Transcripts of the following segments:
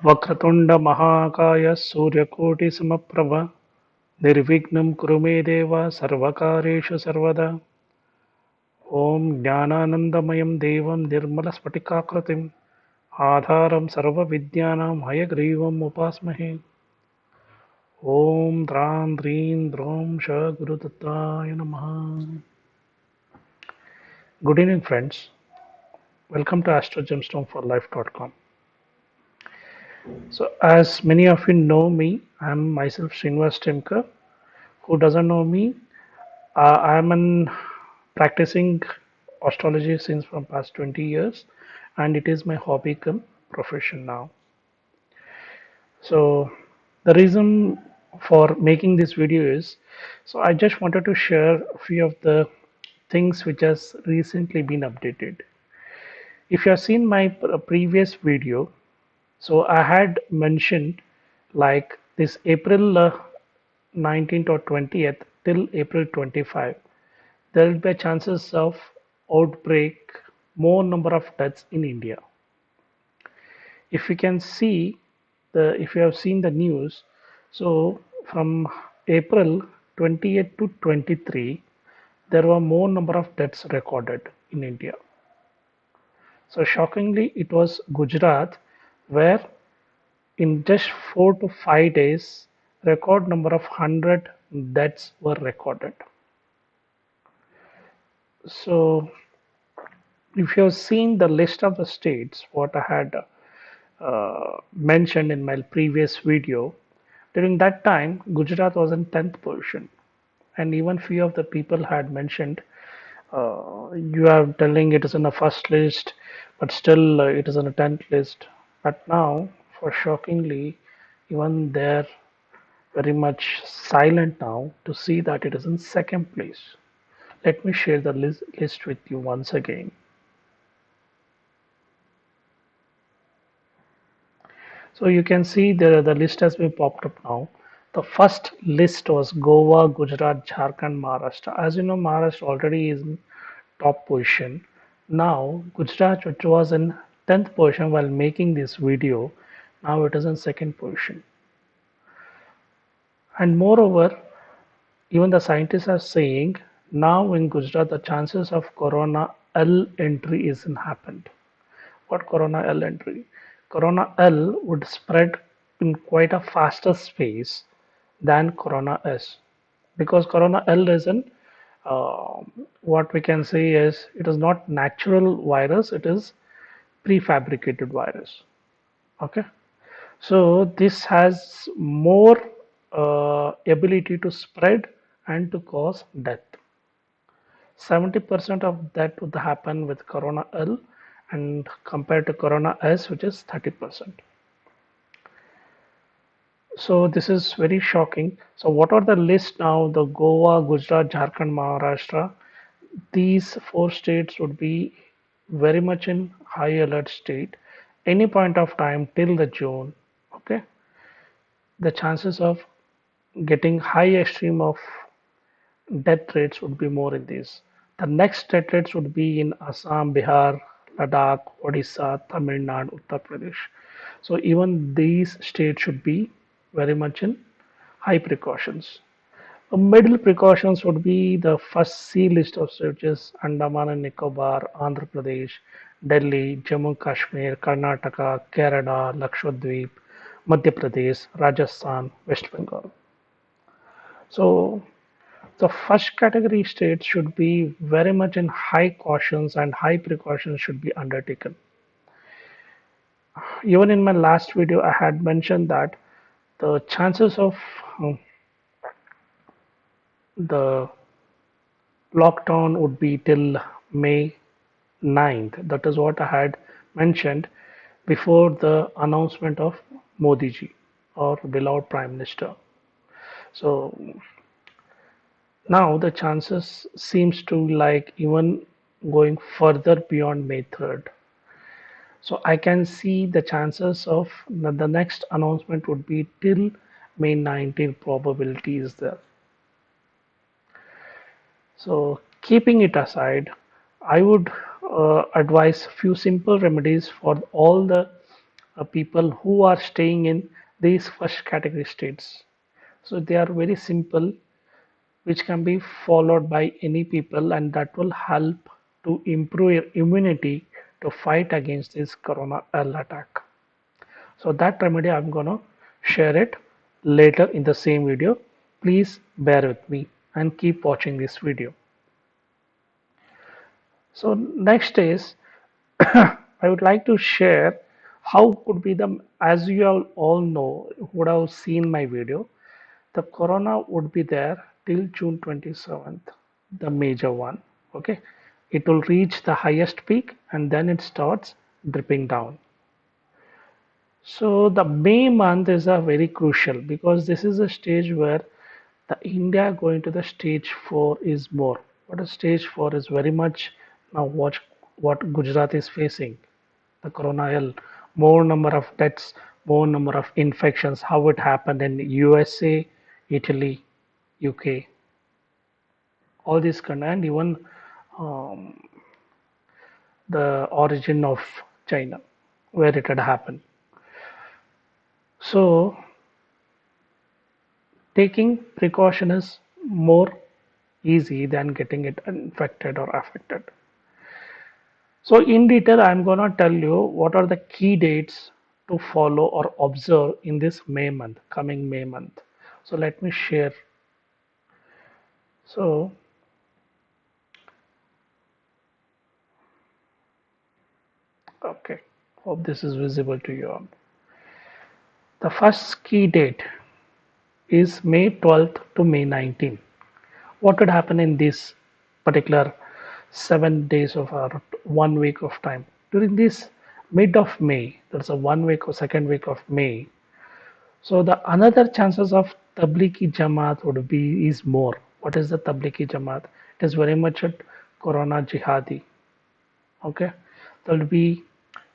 वक्रतुंड महाकाय सूर्यकोटि समप्रभ निर्विघ्नं कुरु मे देव सर्वकारेषु सर्वदा ॐ ज्ञानानन्दमयं देवं निर्मलस्फटिकाकृतिम् आधारं सर्वविद्यानां हयग्रीवम् उपास्महे ॐ द्रां द्रीं द्रौं श गुरुदत्ताय नमः. Good evening friends. Welcome to astrogemstoneforlife.com. So as many of you know me, I am myself Srinivas Timkar. Who doesn't know me? I am an practicing astrology since from past 20 years, and it is my hobby come profession now. So the reason for making this video is, so I just wanted to share a few of the things which has recently been updated. If you have seen my previous video, so I had mentioned like this April 19th or 20th till April 25, there will be chances of outbreak, more number of deaths in India. If you can see if you have seen the news, so from April 28 to 23, there were more number of deaths recorded in India. So shockingly, it was Gujarat where in just 4 to 5 days, record number of 100 deaths were recorded. So if you have seen the list of the states, what I had mentioned in my previous video, during that time, Gujarat was in 10th position. And even few of the people had mentioned, you are telling it is in the first list, but still it is in a 10th list. But now, for shockingly, even they're very much silent now to see that it is in second place. Let me share the list with you once again. So you can see the list has been popped up now. The first list was Goa, Gujarat, Jharkhand, Maharashtra. As you know, Maharashtra already is in top position. Now Gujarat, which was in 10th position while making this video, now it is in second position. And moreover, even the scientists are saying now in Gujarat the chances of Corona L entry isn't happened. What Corona L entry? Corona L would spread in quite a faster space than Corona S, because Corona L is an what we can say is it is not natural virus, it is prefabricated virus. Okay, so this has more ability to spread and to cause death. 70% of that would happen with Corona L and compared to Corona S, which is 30%. So this is very shocking. So what are the list now? The Goa, Gujarat, Jharkhand, Maharashtra. These four states would be very much in high alert state. Any point of time till the June. Okay, the chances of getting high extreme of death rates would be more in these. The next death rates would be in Assam, Bihar, Ladakh, Odisha, Tamil Nadu, Uttar Pradesh. So even these states should be very much in high precautions. The middle precautions would be the first C list of states, which is Andaman and Nicobar, Andhra Pradesh, Delhi, Jammu Kashmir, Karnataka, Kerala, Lakshadweep, Madhya Pradesh, Rajasthan, West Bengal. So the first category states should be very much in high cautions and high precautions should be undertaken. Even in my last video, I had mentioned that the chances of the lockdown would be till May 9th. That is what I had mentioned before the announcement of Modi ji, or beloved Prime Minister. So now the chances seems to like even going further beyond May 3rd. So I can see the chances of the next announcement would be till May 19th probability is there. So keeping it aside, I would advise few simple remedies for all the people who are staying in these first category states. So they are very simple, which can be followed by any people, and that will help to improve your immunity to fight against this corona L attack. So that remedy I'm gonna share it later in the same video. Please bear with me and keep watching this video. So next is I would like to share how could be the, as you all know, who would have seen my video, the corona would be there till June 27th, the major one. Okay, it will reach the highest peak and then it starts dripping down. So the May month is a very crucial because this is a stage where the India going to the stage 4 is more. What is stage 4 is very much now watch what Gujarat is facing, the corona L, more number of deaths, more number of infections, how it happened in USA, Italy, UK, all these kind, and even um, the origin of China, where it had happened. So taking precaution is more easy than getting it infected or affected. So in detail, I'm gonna tell you what are the key dates to follow or observe in this May month, coming May month. So let me share. So okay, hope this is visible to you all. The first key date is May 12th to May 19th. What could happen in this particular 7 days of our 1 week of time? During this mid of May, there's a 1 week or second week of May. So the another chances of Tablighi Jamaat would be is more. What is the Tablighi Jamaat? It is very much a Corona Jihadi. Okay, there will be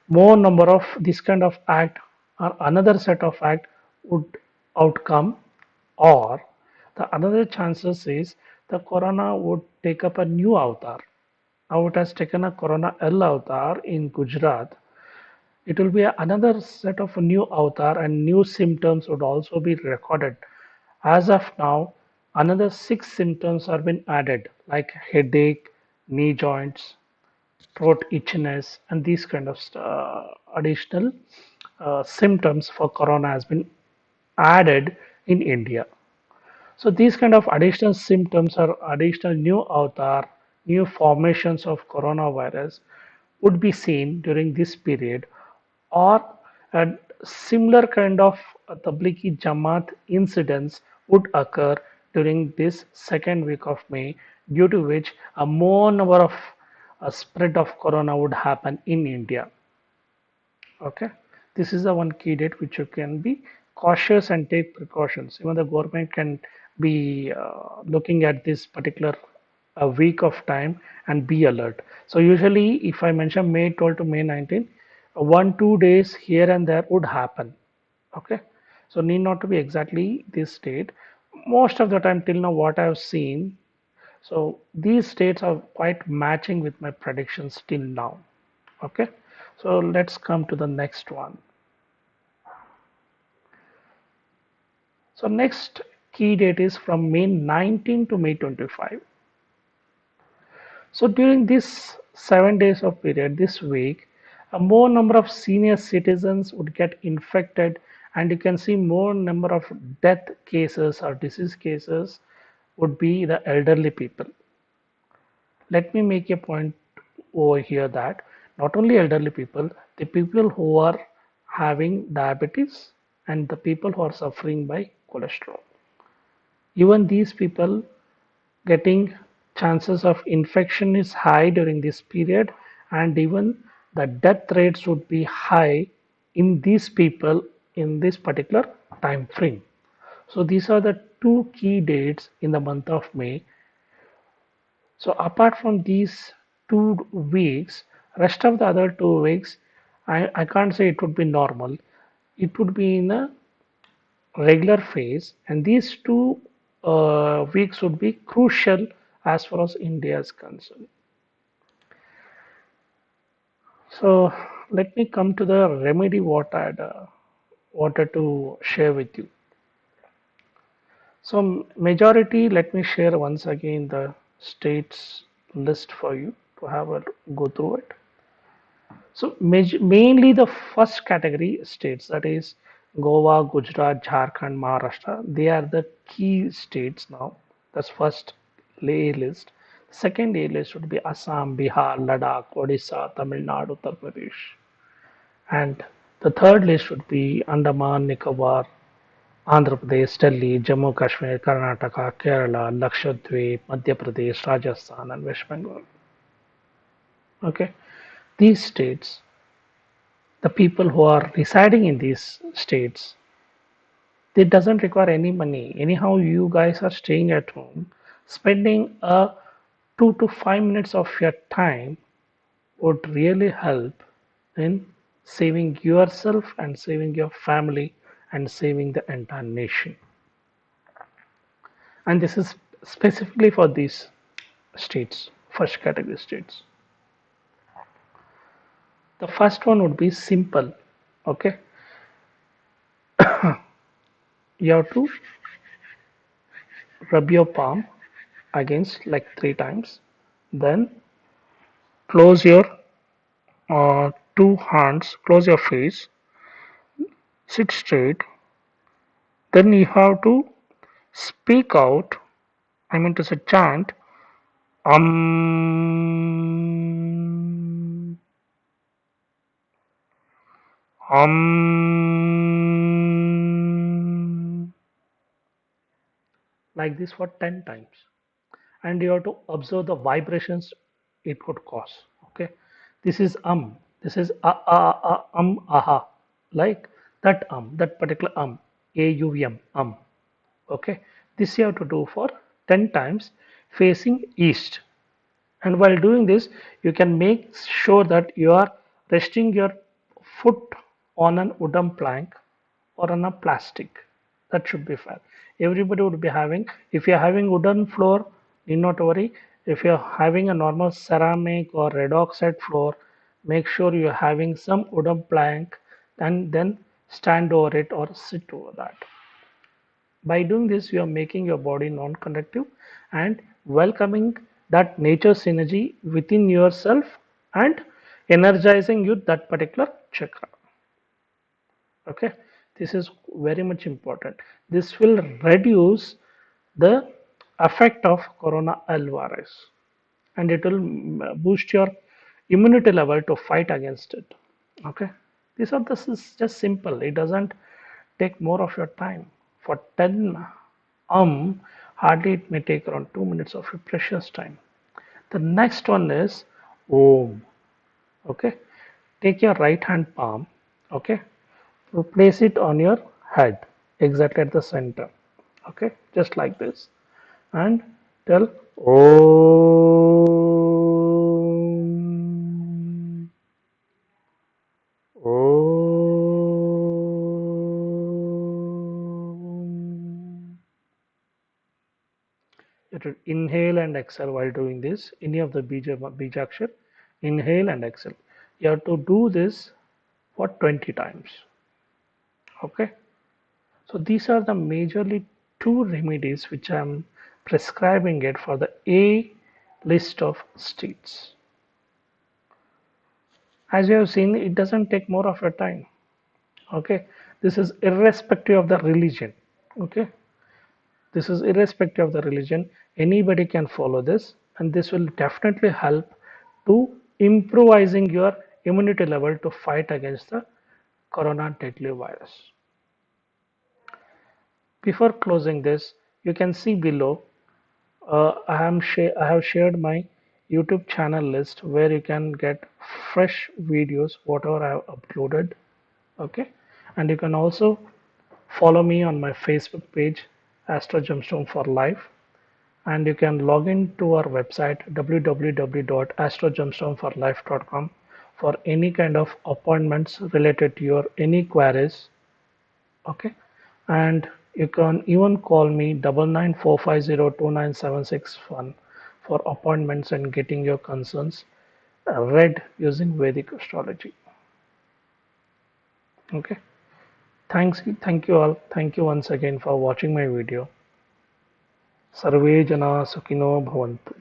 more number of this kind of act or another set of act would outcome, or the another chances is the corona would take up a new avatar. Now it has taken a corona L avatar in Gujarat. It will be another set of new avatar and new symptoms would also be recorded. As of now, another 6 symptoms have been added, like headache, knee joints, throat itchiness, and these kind of additional symptoms for corona has been added in India. So these kind of additional symptoms or additional new avatar, new formations of coronavirus would be seen during this period, or a similar kind of Tablighi Jamaat incidents would occur during this second week of May, due to which a more number of spread of corona would happen in India. Okay, this is the one key date which you can be cautious and take precautions. Even the government can be looking at this particular week of time and be alert. So usually, if I mention May 12 to May 19, 1 2 days here and there would happen. Okay, so need not to be exactly this date. Most of the time till now, what I've seen, so these states are quite matching with my predictions till now. Okay, so let's come to the next one. So next key date is from May 19 to May 25. So during this 7 days of period, this week, a more number of senior citizens would get infected, and you can see more number of death cases or disease cases would be the elderly people. Let me make a point over here that not only elderly people, the people who are having diabetes and the people who are suffering by cholesterol, even these people getting chances of infection is high during this period, and even the death rates would be high in these people in this particular time frame. So these are the two key dates in the month of May. So apart from these 2 weeks, rest of the other 2 weeks, I can't say it would be normal. It would be in a regular phase, and these 2 weeks would be crucial as far as India is concerned. So let me come to the remedy what I had wanted to share with you. So majority, let me share once again the states list for you to have a go through it. So mainly the first category states, that is Goa, Gujarat, Jharkhand, Maharashtra. They are the key states now. That's first A list. Second A list would be Assam, Bihar, Ladakh, Odisha, Tamil Nadu, Uttar Pradesh. And the third list would be Andaman, Nicobar, Andhra Pradesh, Delhi, Jammu Kashmir, Karnataka, Kerala, Lakshadweep, Madhya Pradesh, Rajasthan, and West Bengal. Okay, these states, the people who are residing in these states, it doesn't require any money. Anyhow, you guys are staying at home, spending 2 to 5 minutes of your time would really help in saving yourself and saving your family and saving the entire nation. And this is specifically for these states, first category states. The first one would be simple. Okay, you have to rub your palm against like 3 times, then close your two hands, close your face, sit straight, then you have to speak out, I mean to say chant um like this for 10 times, and you have to observe the vibrations it could cause. Okay, this is this is aha, like that that particular aum. Okay, this you have to do for 10 times facing east. And while doing this, you can make sure that you are resting your foot on an wooden plank or on a plastic. That should be fine. Everybody would be having, if you're having wooden floor, need not worry. If you're having a normal ceramic or red oxide floor, make sure you're having some wooden plank and then stand over it or sit over that. By doing this, you are making your body non-conductive and welcoming that nature synergy within yourself and energizing you that particular chakra. Okay, this is very much important. This will reduce the effect of coronavirus and it will boost your immunity level to fight against it. Okay, this is just simple. It doesn't take more of your time. For 10 hardly it may take around 2 minutes of your precious time. The next one is om. Okay, take your right hand palm. Okay, so place it on your head exactly at the center. Okay, just like this, and tell om, om. You have to inhale and exhale while doing this. Any of the bijakshar, inhale and exhale. You have to do this for 20 times. Okay. So these are the majorly two remedies which I am prescribing it for the A list of states. As you have seen, it doesn't take more of your time. Okay. This is irrespective of the religion. Okay. This is irrespective of the religion. Anybody can follow this, and this will definitely help to improvising your immunity level to fight against the corona deadly virus. Before closing this, you can see below I have shared my YouTube channel list where you can get fresh videos whatever I have uploaded. Okay, and you can also follow me on my Facebook page Astro Gemstone for Life, and you can log in to our website www.astrogemstoneforlife.com for any kind of appointments related to your any queries. Okay, and you can even call me 9945029761 for appointments and getting your concerns read using Vedic astrology. Okay. Thank you all. Thank you once again for watching my video. Sarve jana sukino bhavantu.